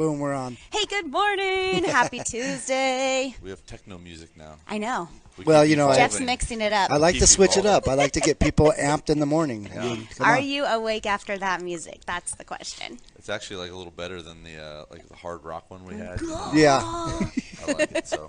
Boom, we're on. Hey, good morning. Happy Tuesday. We have techno music now. I know. Well, you know, Jeff's mixing it up. I like to switch it up. I like to get people amped in the morning. Yeah. I mean, Are you awake after that music? That's the question. It's actually like a little better than the hard rock one we had. Yeah. I like it. So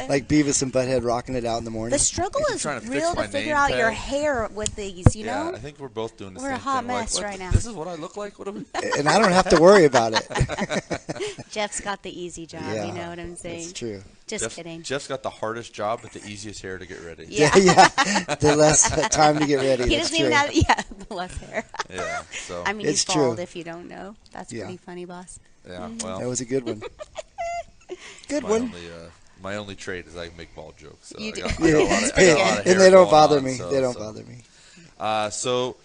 like Beavis and Butthead rocking it out in the morning. The struggle is trying to real fix my to figure name out tag. your hair with these, you know? Yeah, I think we're both doing the We're same a hot thing. mess Like, right now. This is what I look like? What are we? And I don't have to worry about it. Jeff's got the easy job, Yeah, you know what I'm saying? It's true. Just kidding. Jeff's got the hardest job, but the easiest hair to get ready. Yeah. Yeah. The less time to get ready. He That's doesn't true. even have the less hair. Yeah. So I mean, It's he's bald true. if you don't know. That's pretty funny, boss. yeah. Well, That was a good one. Good my one. only my only trait is I can make bald jokes. So You I do. got a lot of And hair they don't going bother on, me. so- They don't so. bother me. So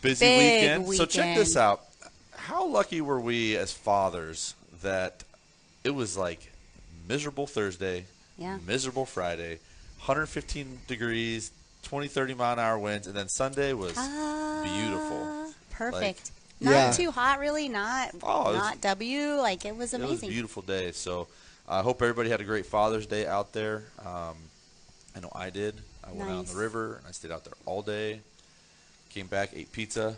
busy Big weekend. So check weekend. this out. How lucky were we as fathers that it was like miserable Thursday, Yeah. miserable Friday, 115 degrees, 20, 30 mile an hour winds, and then Sunday was beautiful. Perfect. Yeah. Not too hot, really. Not Oh, it was- not W. Like, it was It was a amazing. beautiful day. So I hope everybody had a great Father's Day out there. I know I did. I went out on Nice. the river, and I stayed out there all day. Came back, ate pizza.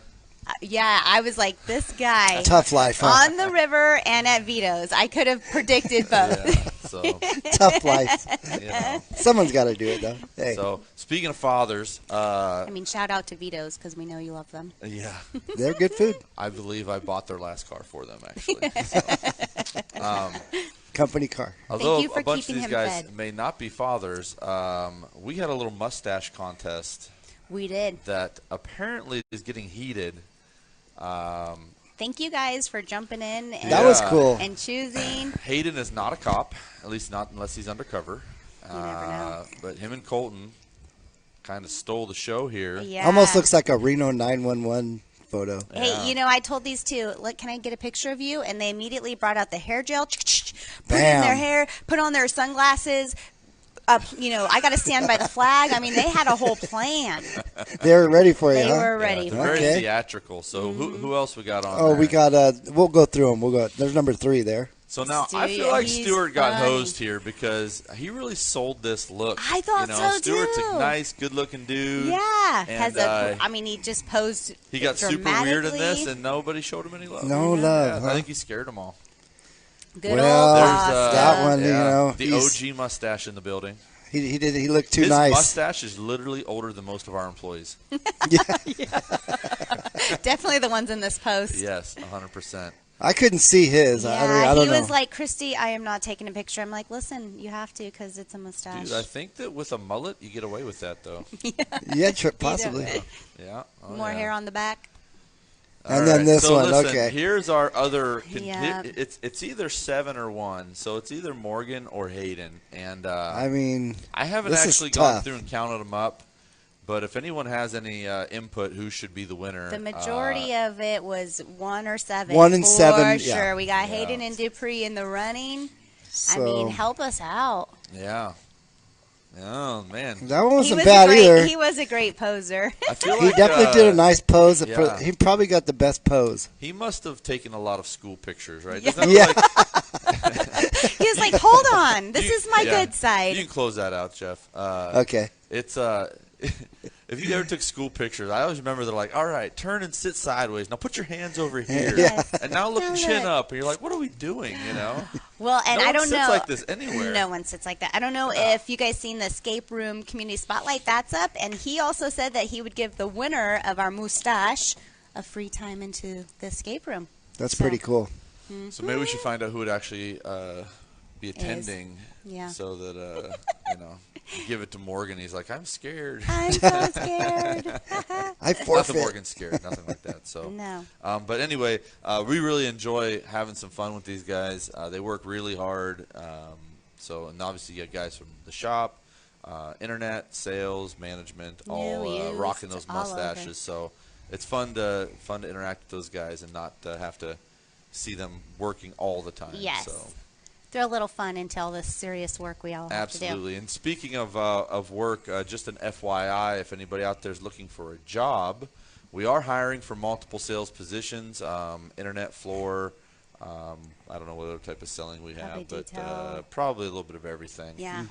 Yeah, I was like, this guy Tough life, huh? on the river and at Vito's. I could have predicted both. Yeah, so, Tough life. you know. Someone's got to do it, though. Hey. So speaking of fathers, I mean, shout out to Vito's because we know you love them. yeah, They're good food. I believe I bought their last car for them, actually. So, Company car. although you for a bunch of keeping these him guys fed. may not be fathers, we had a little mustache contest We did. that apparently is getting heated. Thank you guys for jumping in and, That was cool. and choosing. Hayden is not a cop, at least not unless he's undercover. You never know. But him and Colton kind of stole the show here. Yeah. Almost looks like a Reno 911 photo. Yeah. Hey, you know, I told these two, look, can I get a picture of you? And they immediately brought out the hair gel, put in Bam. their hair, put on their sunglasses. You know, I got to stand by the flag. I mean, they had a whole plan. They're ready for you, They huh? were ready Yeah, for they're it. very Okay. theatrical. So who else we got on Oh, there? we got, we'll go through them. We'll go. There's number 3 there. So now I Stu, feel like he's Stuart got funny. hosed here because he really sold this look. I thought you know, so, Stuart's too. a nice, good-looking dude. Yeah. And, I mean, he just posed he got super weird in this, dramatically. and nobody showed him any love. No Yeah, love, huh? I think he scared them all. Good Well, old There's Costa. that one, you yeah, know, the he's- OG mustache in the building. He looked too His nice. mustache is literally older than most of our employees. Definitely the ones in this post. Yes, 100%. I couldn't see his. Yeah, I don't he know. was like, Christy, I am not taking a picture. I'm like, listen, you have to because it's a mustache. Dude, I think that with a mullet, you get away with that, though. Yeah, possibly. Yeah. Oh, More yeah. hair on the back. And All then right, this so one, listen, okay. Here's our other. Yeah. It's either 7 or 1, so it's either Morgan or Hayden. And I mean, I haven't this is actually gone tough. through and counted them up. But if anyone has any input, who should be the winner? The majority of it was 1 or 7. 1 and for 7, sure. yeah. We got Yeah. Hayden and Dupree in the running. so I mean, help us out. Yeah. Oh man. that one He wasn't was bad a great, either. He was a great poser. I feel He like, definitely did a nice pose. yeah. He probably got the best pose. He must have taken a lot of school pictures, right? Yeah. Doesn't that Yeah. look like- He was like, hold on. This You- is my yeah. good side. You can close that out, Jeff. Okay. It's if you ever took school pictures, I always remember they're like, all right, turn and sit sideways. Now put your hands over here. Yeah. And now look Now chin look. up. And you're like, what are we doing, you know? Well, and No I one don't sits know. like this anywhere. No one sits like that. I don't know if you guys seen the escape room community spotlight. That's up, and he also said that he would give the winner of our mustache a free time into the escape room. That's So- pretty cool. So maybe we should find out who would actually be attending Yeah. so that, you know, give it to Morgan. He's like, I'm scared. I'm so scared. I Not that forfeit. Morgan's scared, nothing like that. So, No. But anyway, we really enjoy having some fun with these guys. They work really hard. And obviously you got guys from the shop, internet, sales, management, all New, rocking used, those all over. mustaches. So it's fun to interact with those guys and not have to see them working all the time. Yes. So. They're a little fun until the serious work we all have to do. Absolutely. And speaking of work, just an FYI, if anybody out there is looking for a job, we are hiring for multiple sales positions, internet floor, I don't know what other type of selling we have, Probably but detail. probably a little bit of everything. Yeah.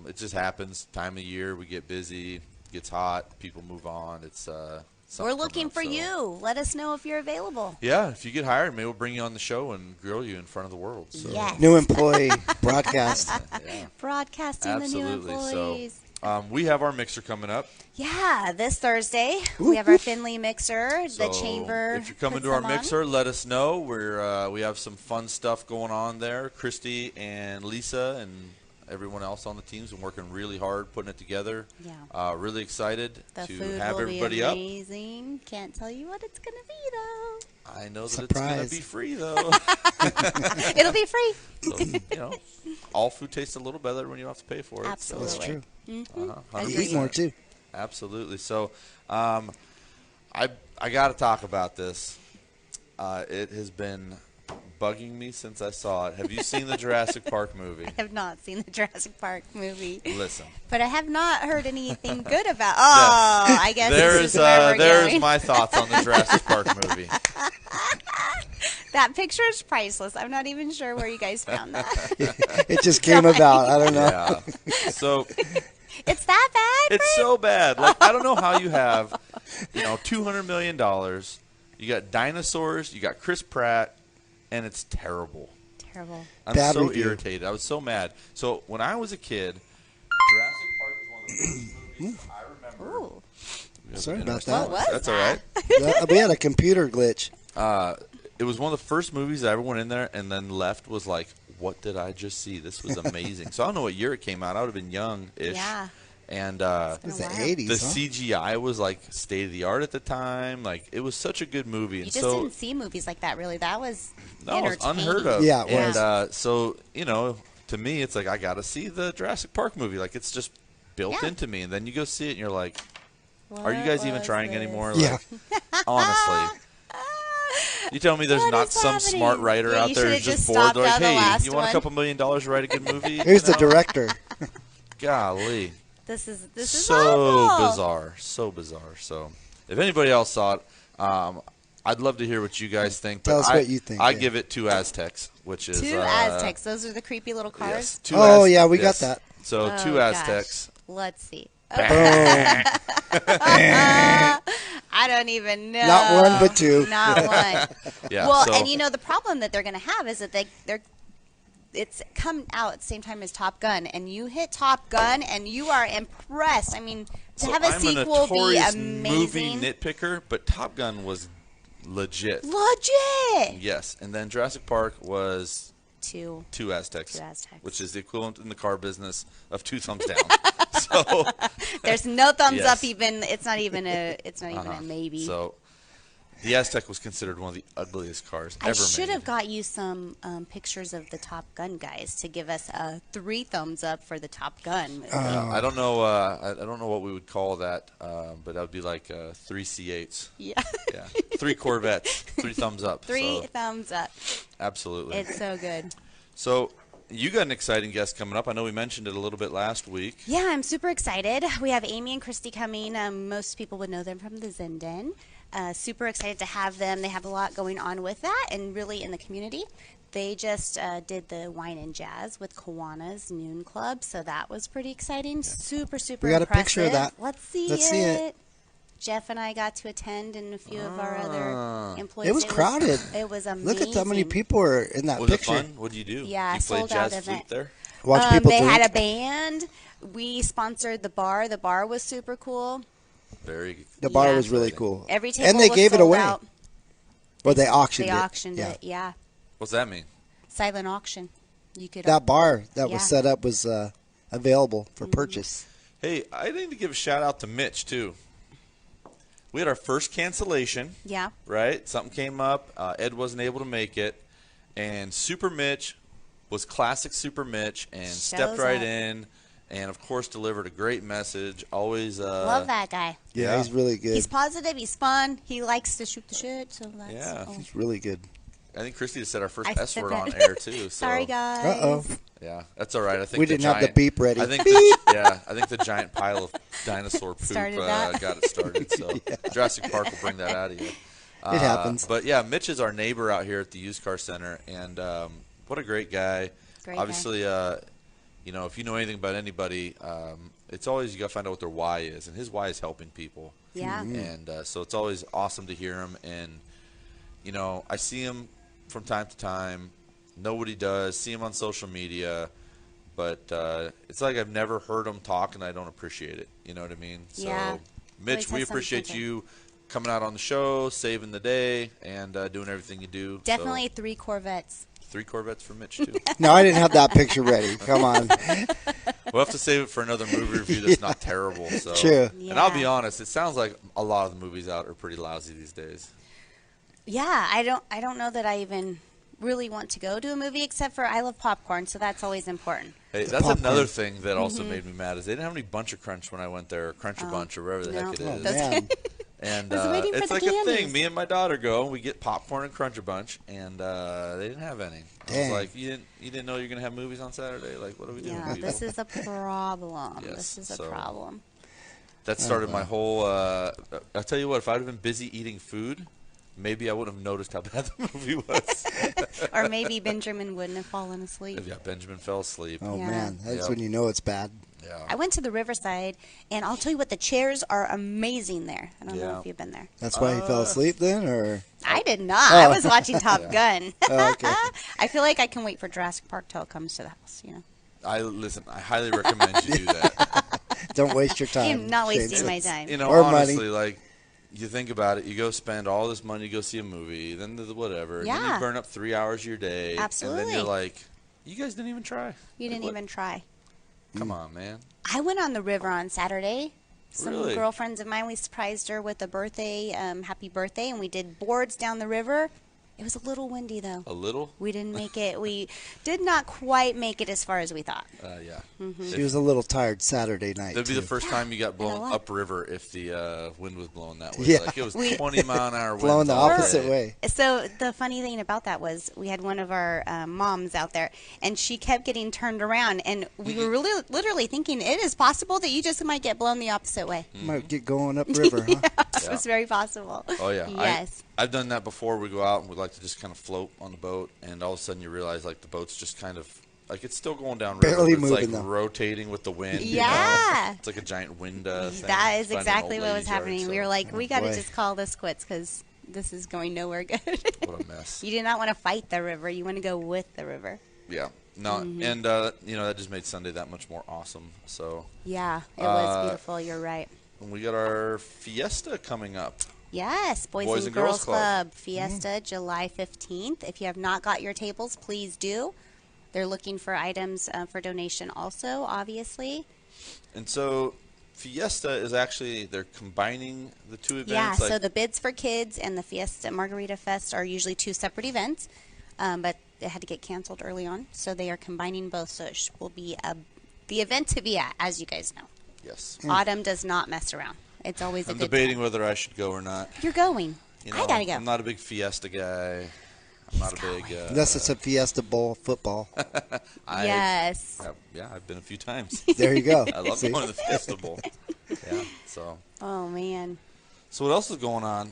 It just happens. Time of year, we get busy, gets hot, people move on. It's We're something looking coming for up, so- you. Let us know if you're available. Yeah, if you get hired, maybe we'll bring you on the show and grill you in front of the world. So. Yes. New employee broadcast. Yeah. Broadcasting Absolutely. the new employees. So we have our mixer coming up. Yeah, this Thursday we have our Findlay mixer. So The chamber. if you're coming puts to our them on. mixer, let us know. We have some fun stuff going on there. Christy and Lisa and everyone else on the team's been working really hard putting it together. Yeah. Really excited The to food have will everybody be up. amazing. Can't tell you what it's gonna be though. I know that it's going to Surprise. be free though. It'll be free. So, all food tastes a little better when you don't have to pay for it. Absolutely. That's true. Uh-huh. You eat more too. Absolutely. So, I got to talk about this. It has been bugging me since I saw it. Have you seen the Jurassic Park movie? I have not seen the Jurassic Park movie, Listen. but I have not heard anything good about. Oh, I guess There this is is where we're there's going. my thoughts on the Jurassic Park movie. That picture is priceless. I'm not even sure where you guys found that. It just came about. I don't know. Yeah. So It's that bad? it's so bad. Like I don't know how you have, $200 million. You got dinosaurs. You got Chris Pratt, and it's terrible. Terrible. I'm Bad so review. irritated. I was so mad. So when I was a kid, Jurassic Park was one of the first movies I remember. Ooh. Sorry about What that. was That's all that? right. We had a computer glitch. It was one of the first movies I ever went in there and then left was like, what did I just see? This was amazing. So I don't know what year it came out. I would have been young-ish. Yeah. And It was the Wow. 80s, the huh? CGI was like state of the art at the time. Like it was such a good movie. You And just so didn't see movies like that, really. That was no, it's entertaining. unheard of. Yeah, it and was. so to me, it's like I got to see the Jurassic Park movie. Like it's just built Yeah. into me. And then you go see it, and you're like, are you What guys even was trying this? anymore? Yeah. Like, honestly. You tell me there's What not is some happening? smart writer Yeah, out you there should've who's just just bored. stopped They're like, on the hey, last you want one." a couple $1 million to write a good movie? Here's the director. Golly. This is So awful. bizarre. So bizarre. So if anybody else saw it, I'd love to hear what you guys think. Tell but us what you think, I yeah. give it 2 Aztecs, which is... Two Aztecs. Those are the creepy little cars. Yes, 2 Oh, Az- yeah, we got yes. that. So Oh, 2 gosh. Aztecs. Let's see. Boom. I don't even know. Not one, but two. Not one. Yeah, Well, so, and the problem that they're going to have is that it's come out at the same time as Top Gun, and you hit Top Gun, and you are impressed. I mean, to so have a I'm sequel a be notorious amazing. movie nitpicker, but Top Gun was legit. Legit. Yes, and then Jurassic Park was Two. 2 Aztecs, 2 Aztecs. which is the equivalent in the car business of 2 thumbs down. So There's no thumbs Yes. up. Even it's not even a maybe. So the Aztec was considered one of the ugliest cars ever I should made. have got you some pictures of the Top Gun guys to give us 3 thumbs up for the Top Gun movie. I don't know. I don't know what we would call that, but that would be like 3 C8s. Yeah. Yeah, 3 Corvettes, 3 thumbs up. 3 So, thumbs up. absolutely. It's so good. So you got an exciting guest coming up. I know we mentioned it a little bit last week. Yeah, I'm super excited. We have Amy and Christy coming. Most people would know them from the Zindan. Super excited to have them. They have a lot going on with that and really in the community. They just did the Wine and Jazz with Kiwanis Noon Club, so that was pretty exciting. Super, super We got a impressive. picture of that. Let's see Let's see it. Jeff and I got to attend, and a few of our other employees. It was crowded. It was amazing. Look at how many people were in that Was picture. it fun? What did you do? Yeah, you played sold out jazz event. flute there. Watch people they drink. had a band. We sponsored the bar. The bar was super cool. Very. The bar Yeah. was really cool. Every table and they was gave it sold away. out. Or they auctioned They it. auctioned Yeah. it. Yeah, What's that mean? silent auction. You could. That bar that Yeah. was set up was available Mm-hmm. for purchase. Hey, I need to give a shout out to Mitch too. We had our first cancellation. Yeah. Right? Something came up. Ed wasn't able to make it. And Super Mitch was classic Super Mitch and stepped right up. in and, of course, delivered a great message. Always Love that guy. Yeah, Yeah. he's really good. He's positive. He's fun. He likes to shoot the shit. So that's. Yeah. oh. He's really good. I think Christy just said our first I S said word that. on air, too. So, Sorry, guys. Uh-oh. Yeah, that's all right. I think We the didn't have the giant- beep ready. I think I think the giant pile of dinosaur poop Started that. got it started. So Jurassic Park will bring that out of you. It happens. But yeah, Mitch is our neighbor out here at the used car center, and what a great guy. Great Obviously, you know, if you know anything about anybody, it's always you got to find out what their why is, and his why is helping people. Yeah. And so it's always awesome to hear him. And you know, I see him from time to time, know what he does, see him on social media, but it's like I've never heard him talk, and I don't appreciate it. You know what I mean? Yeah. So, Mitch, Always we has appreciate something. you coming out on the show, saving the day, and doing everything you do. Definitely So, 3 Corvettes. 3 Corvettes for Mitch too. No, I didn't have that picture ready. Come on. We'll have to save it for another movie review that's not terrible. So. True. And I'll be Yeah. honest, it sounds like a lot of the movies out are pretty lousy these days. Yeah, I don't know that I even really want to go to a movie except for I love popcorn, so that's always important. Hey, that's popcorn. another thing that also made me mad is they didn't have any Bunch of Crunch when I went there, or Crunch a Bunch, or whatever the no. heck it Oh, is. man. And was waiting for it's the like a thing. candies. Me and my daughter go, and we get popcorn and Crunch a Bunch, and they didn't have any. I Dang. was like, you didn't know you're gonna have movies on Saturday? Like, what are we doing? Yeah, people? this is a problem. Yes, This is a so- problem. That started my wow. whole. I'll tell you what. If I'd have been busy eating food, maybe I wouldn't have noticed how bad the movie was. Or maybe Benjamin wouldn't have fallen asleep. Yeah, Benjamin fell asleep. Oh, Yeah. man. That's Yep. when you know it's bad. Yeah. I went to the Riverside, and I'll tell you what, the chairs are amazing there. I don't know Yeah. if you've been there. That's why he fell asleep then? Or I did not. I Oh. was watching Top Gun. Oh, okay. I feel like I can wait for Jurassic Park till it comes to the house, you know. I highly recommend you do that. don't waste your time. I'm not wasting Shane my says. time. You know, Or honestly, money. like you think about it, you go spend all this money to go see a movie, then the whatever, and then Yeah. you burn up 3 hours of your day, and then Absolutely. you're like, you guys didn't even try. You didn't Like, even try. Come on, man. I went on the river on Saturday. Some Really? girlfriends of mine, we surprised her with a birthday, happy birthday, and we did boards down the river. It was a little windy, though. A little. We didn't make it. We did not quite make it as far as we thought. Yeah. She was a little tired Saturday night. That'd be the too. first time you got blown lot. upriver if the wind was blowing that way. Yeah. Like it was We- 20-mile-an-hour winds Blowing the all opposite day. way. So the funny thing about that was we had one of our moms out there, and she kept getting turned around, and we were really literally thinking it is possible that you just might get blown the opposite way. Might get going upriver, huh? It was very possible. Oh yeah. Yes. I've done that before. We go out and we like to just kind of float on the boat, and all of a sudden you realize like the boat's just kind of like it's still going down river, Barely but it's moving, like though. rotating with the wind. you know? Yeah. It's like a giant wind thing. That is Finding an exactly old what was lady's yard, happening. so- We were like, we got to boy. just call this quits because this is going nowhere good. what a mess. You do not want to fight the river. You want to go with the river. Yeah. No, Mm-hmm. and that just made Sunday that much more awesome. So Yeah, it was beautiful. You're right. we got our fiesta coming up. Yes, Boys and Girls Club Fiesta, July 15th. If you have not got your tables, please do. They're looking for items for donation also, obviously. And so Fiesta is actually, they're combining the two events. Yeah, like, so the Bids for Kids and the Fiesta Margarita Fest are usually two separate events, but they had to get canceled early on, so they are combining both. So it will be the event to be at, as you guys know. yes. Autumn does not mess around. It's always a I'm good debating time. whether I should go or not. You're going. You know, I gotta go. I'm not a big Fiesta guy. I'm not a big. Unless it's a Fiesta Bowl football. Yes. I've been a few times. There you go. I love See? going to the Fiesta Bowl. Yeah. So Oh man. what else is going on?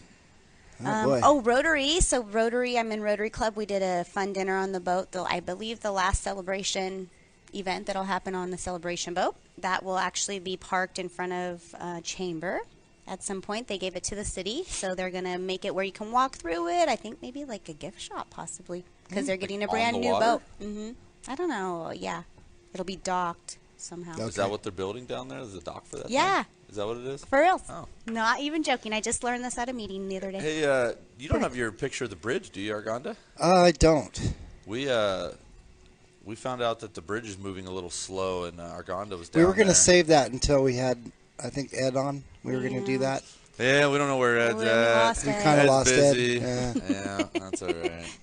Oh, boy. Rotary. So Rotary, I'm in Rotary Club. We did a fun dinner on the boat. I believe the last celebration event that'll happen on the celebration boat. That will actually be parked in front of Chamber at some point. They gave it to the city, so they're going to make it where you can walk through it. I think maybe like a gift shop possibly because they're getting a on brand the new water? boat. I don't know. Yeah. It'll be docked somehow. Okay. Is that what they're building down there? Is the dock for that? Yeah. thing? Is that what it is? For real. Oh. Not even joking. I just learned this at a meeting the other day. Hey, you don't have your picture of the bridge, do you, Arganda? I don't. We found out that the bridge is moving a little slow, and Arganda was down We were going to there. save that until we had, I think, Ed on. We were going to do that. Yeah, we don't know where Ed's We at. lost We Ed. kind of Ed's lost busy. Ed. Yeah, that's all right.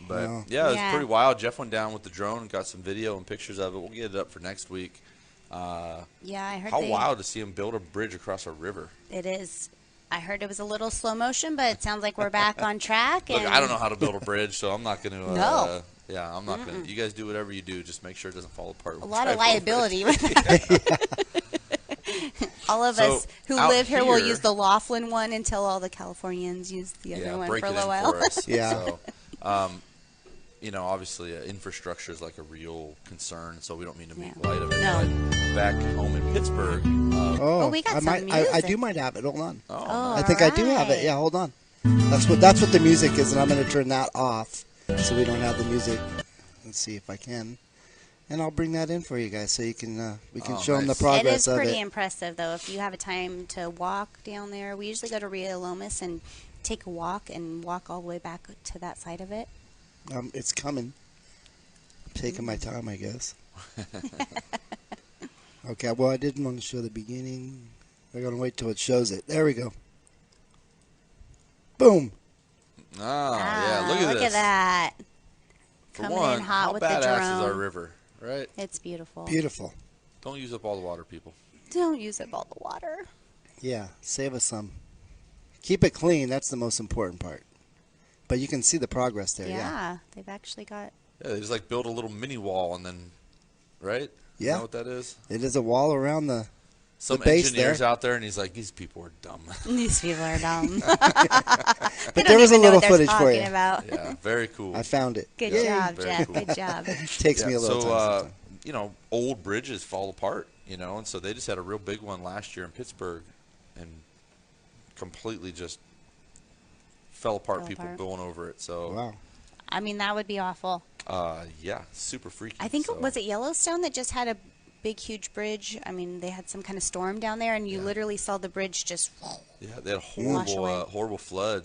But No. yeah, it was Yeah. pretty wild. Jeff went down with the drone and got some video and pictures of it. We'll get it up for next week. Yeah, I heard How wild to see him build a bridge across a river. It is. I heard it was a little slow motion, but it sounds like we're back on track. Look, and I don't know how to build a bridge, so I'm not going to. No. Yeah, I'm not going to. You guys do whatever you do. Just make sure it doesn't fall apart. A lot of liability with that. All of So, us who out live here will here- use the Laughlin one until all the Californians use the other one break for a it little in while. for us. Yeah. So, obviously, infrastructure is like a real concern, so we don't mean to make Yeah. light of it. No. But back home in Pittsburgh, Oh, we got I some might. I music. do might have it. Hold on. Oh, I think I do have it. Yeah, hold on. That's what the music is, and I'm going to turn that off so we don't have the music. Let's see if I can, and I'll bring that in for you guys so you can we can Oh, show them the nice. It progress is of pretty it. impressive, though. If you have a time to walk down there, we usually go to Rio Lomas and take a walk and walk all the way back to that side of it. It's coming. I'm taking my time, I guess. Okay. Well, I didn't want to show the beginning. I'm going to wait till it shows it. There we go. Boom. yeah, look at Look this. at that. For Coming one, in hot how with the badass is our drone. river, right? It's beautiful. Beautiful. Don't use up all the water, people. Don't use up all the water. Yeah. Save us some. Keep it clean. That's the most important part. But you can see the progress there. Yeah. They've actually got. Yeah, they just like build a little mini wall and then, right? Yeah. You know what that is? It is a wall around the. Some base engineer's there. out there, and he's like, "These people are dumb." These people are dumb. But there was a little footage for you. About. Yeah, very cool. I found it. Good Yay. job, Very Jeff. cool. Good job. Takes me a little so, time. old bridges fall apart, and so they just had a real big one last year in Pittsburgh, and completely just fell apart. Fell People apart. going over it. So, Wow. I mean, that would be awful. yeah, super freaky. I think so. was it Yellowstone that just had a big, huge bridge. I mean, they had some kind of storm down there, and you literally saw the bridge just. Yeah, they had a Wash horrible, away. horrible flood.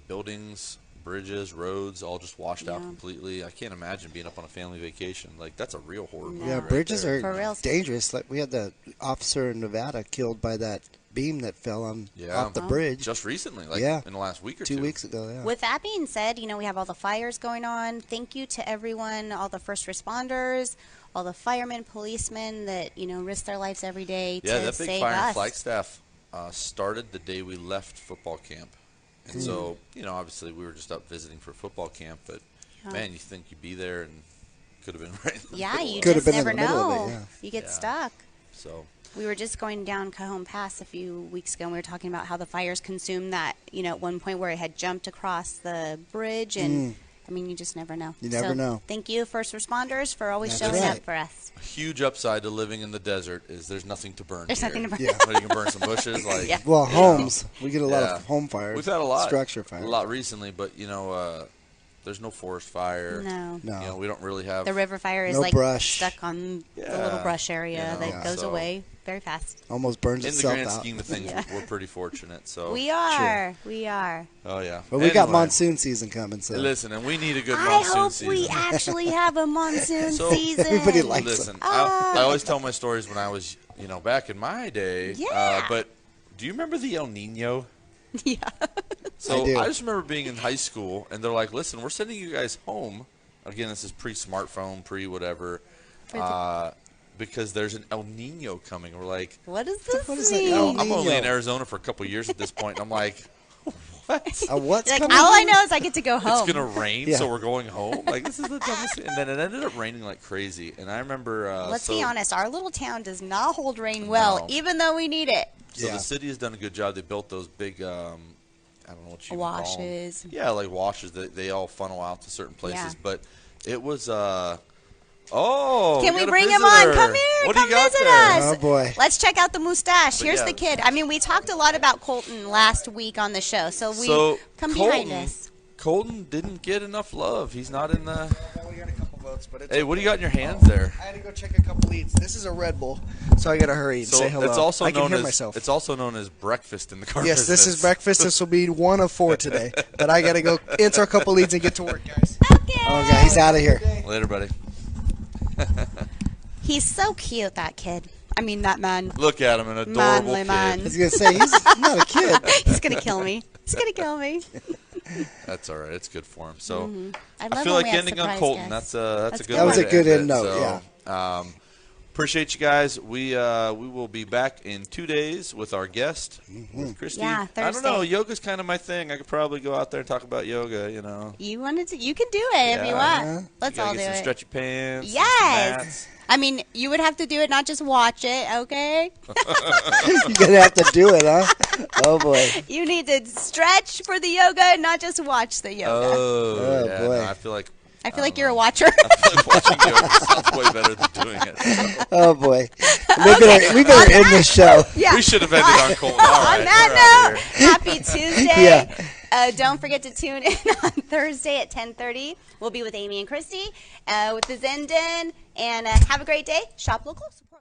Buildings, bridges, roads, all just washed out Yeah. completely. I can't imagine being up on a family vacation. Like, that's a real horror movie. Yeah, right bridges there. are For real. dangerous. Like we had the officer in Nevada killed by that beam that fell on Yeah. off the bridge Just recently, like Yeah. in the last week or 2 weeks ago. Yeah. With that being said, we have all the fires going on. Thank you to everyone, all the first responders, all the firemen, policemen that risk their lives every day Yeah, to that big save fire and us. flag staff started the day we left football camp. And so, obviously we were just up visiting for football camp, but man, you think you'd be there and could have been right in the Yeah, middle you of Could it. have just been in never the middle know. of it, yeah. You get Yeah. stuck. So, We were just going down Cajon Pass a few weeks ago, and we were talking about how the fires consumed that, at one point where it had jumped across the bridge, and I mean, you just never know. You never know. Thank you, first responders, for always That's showing right. up for us. a huge upside to living in the desert is there's nothing to burn. There's here. nothing to burn. Yeah. But you can burn some bushes, like Yeah. Well, homes. We get a lot Yeah. of home fires. we've had a lot, Structure fires. a lot recently, but there's no forest fire. No. No. We don't really have. The river fire is No like brush. stuck on the Yeah. little brush area that Yeah. goes So- away very fast. Almost burns in the itself grand out. scheme of things, Yeah. we're pretty fortunate. So We are. We are. Oh yeah. But we got Anyway, monsoon season coming, so Listen, and we need a good I monsoon hope season. we actually have a monsoon So- season. Everybody likes Listen, Ah. I always tell my stories when I was, back in my day. Yeah. But do you remember the El Nino? Yeah. So I do. I just remember being in high school, and they're like, "Listen, we're sending you guys home." Again, this is pre-smartphone, pre-whatever, because there's an El Nino coming. We're like, What does this What is that? mean? El I'm only in Nino. Arizona for a couple years at this point. And I'm like, what? what's Like, coming? all I know is I get to go home. It's gonna rain, Yeah. so we're going home. Like, this is the dumbest thing. And then it ended up raining like crazy. And I remember. Let's so, be honest. Our little town does not hold rain well, No. even though we need it. So Yeah. the city has done a good job. They built those big, I don't know what you would call 'em. Washes. Yeah, like washes that they all funnel out to certain places. Yeah. But it was. Can Can we bring him on? Come here. What come do you got visit there? us. Oh, boy. Let's check out the mustache. But Here's yeah. the kid. I mean, we talked a lot about Colton last week on the show, so come behind us. Colton didn't get enough love. He's not in the. We got a couple votes, but it's Hey, what do you got in your hands there? I had to go check a couple leads. This is a Red Bull, so I gotta hurry and So say hello. it's also I can known hear as myself. it's also known as breakfast in the car Yes, this business. is breakfast. This will be one of 4 today, but I gotta go answer a couple leads and get to work, guys. Okay. Oh, God, he's out of here. Later, buddy. He's so cute, that kid. I mean, that man. Look at him, an adorable Manly kid. man. I was going to say, he's not a kid. He's going to kill me. He's going to kill me. That's all right. It's good for him. So I I love feel when like we have ending on surprise Colton. guests. That's a good. That was way a to good end end it. note, So, appreciate you guys. We will be back in 2 days with our guest, with Christy. Yeah, I don't know. Thursday. Yoga's kind of my thing. I could probably go out there and talk about yoga. You wanted to? You can do it if you want. Let's You gotta all do get some it. stretchy pants. some Yes. mats. I mean, you would have to do it, not just watch it. Okay. You're gonna have to do it, huh? Oh boy. You need to stretch for the yoga, not just watch the yoga. Oh, yeah, boy. no, I feel like You're a watcher. I feel like watching yoga sounds way better than doing it. Oh boy. We better end this show. Yeah. We should have ended on cold. All right, On that we're outta note, here. happy Tuesday. Yeah. Don't forget to tune in on Thursday at 10:30. We'll be with Amy and Christy with the Zenden. And have a great day. Shop local. Support